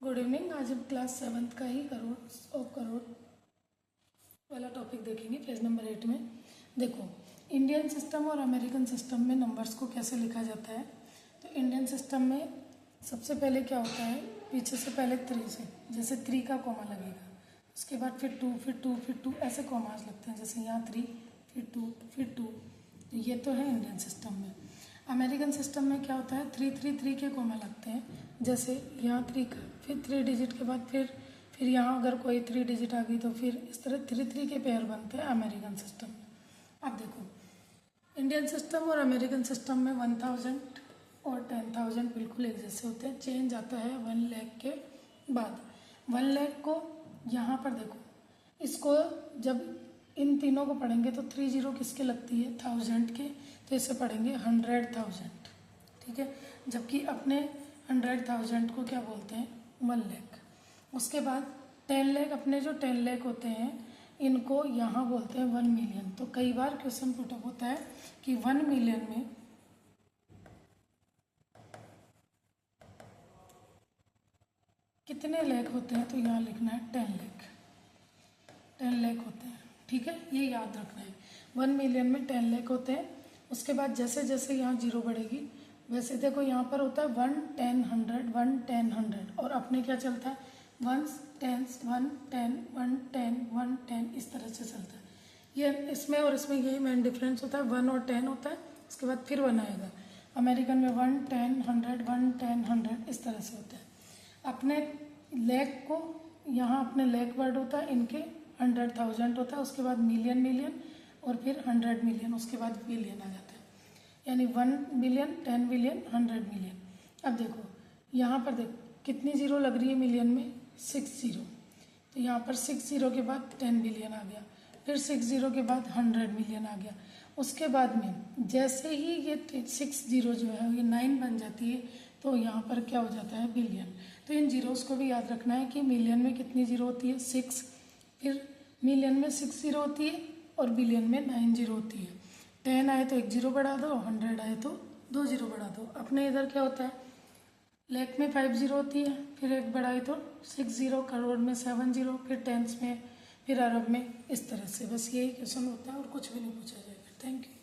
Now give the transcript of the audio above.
Good evening. आज हम class 7th का ही करोड़ वाला टॉपिक देखेंगे पेज नंबर 8 में। देखो, इंडियन सिस्टम और अमेरिकन सिस्टम में नंबर्स को कैसे लिखा जाता है। तो इंडियन सिस्टम में सबसे पहले क्या होता है, पीछे से पहले 3 से, जैसे 3 का कॉमा लगेगा, उसके बाद फिर 2 फिर 2 फिर 2 ऐसे कॉमास लगते हैं, जैसे यहाँ 3 फिर 2 फिर 2। तो ये तो है इंडियन सिस्टम में। अमेरिकन सिस्टम में क्या होता है, 3 3 3 के कॉमा लगते हैं, जैसे यहाँ 3 का फिर 3 डिजिट के बाद फिर यहाँ अगर कोई 3 डिजिट आ गई तो फिर इस तरह 3 3 के पेयर बनते हैं अमेरिकन सिस्टम में। अब देखो, इंडियन सिस्टम और अमेरिकन सिस्टम में 1000 और 10,000 बिल्कुल एक जैसे होते हैं। चेंज आता है 1 लाख के बाद। 1 लाख को यहाँ पर देखो, इसको जब इन तीनों को पढ़ेंगे तो 30 किसके लगती है, 1000 के, तो इसे पढ़ेंगे 100,000। ठीक है, जबकि अपने 100,000 को क्या बोलते हैं, 1 लाख। उसके बाद 10 लाख, अपने जो 10 लाख होते हैं इनको यहाँ बोलते हैं 1 मिलियन। तो कई बार क्वेश्चन पुटअप होता है कि 1 मिलियन में कितने लाख होते हैं, तो यहाँ लिखना है 10 लाख। 10 लाख होते हैं, ठीक है, ये याद रखना है। 1 मिलियन में 10 लाख होते हैं। उसके बाद जैसे जैसे यहाँ जीरो बढ़ेगी, वैसे देखो यहाँ पर होता है 1 10 100 1 10 100, और अपने क्या चलता है, 1 10 1 10 1 10 1 10, इस तरह से चलता है। ये इसमें और इसमें यही मेन डिफरेंस होता है, 1 और 10 होता है, उसके बाद फिर 1 आएगा। अमेरिकन में 1 10 100 1 10 100 इस तरह से होता है। अपने लैख को यहाँ अपने लैख वर्ड होता है, इनके 100,000 होता है, उसके बाद मिलियन मिलियन और फिर 100 मिलियन, उसके बाद बिलियन आ जाता है। यानी 1 बिलियन 10 बिलियन 100 मिलियन। अब देखो यहाँ पर देखो कितनी जीरो लग रही है मिलियन में, 6 जीरो। तो यहाँ पर 6 जीरो के बाद 10 बिलियन आ गया, फिर 6 जीरो के बाद 100 मिलियन आ गया। उसके बाद में जैसे ही ये 6 जीरो जो है ये 9 बन जाती है, तो यहाँ पर क्या हो जाता है, बिलियन। तो इन जीरोस को भी याद रखना है कि मिलियन में कितनी जीरो होती है, 6, फिर मिलियन में 6 जीरो होती है और बिलियन में 9 जीरो होती है। 10 आए तो 1 जीरो बढ़ा दो, 100 आए तो 2 जीरो बढ़ा दो। अपने इधर क्या होता है, लाख में 5 जीरो होती है, फिर 1 बढ़ाए तो 6 जीरो, करोड़ में 7 जीरो, फिर टेंस में, फिर अरब में, इस तरह से। बस यही क्वेश्चन होता है और कुछ भी नहीं पूछा जाएगा। Thank you.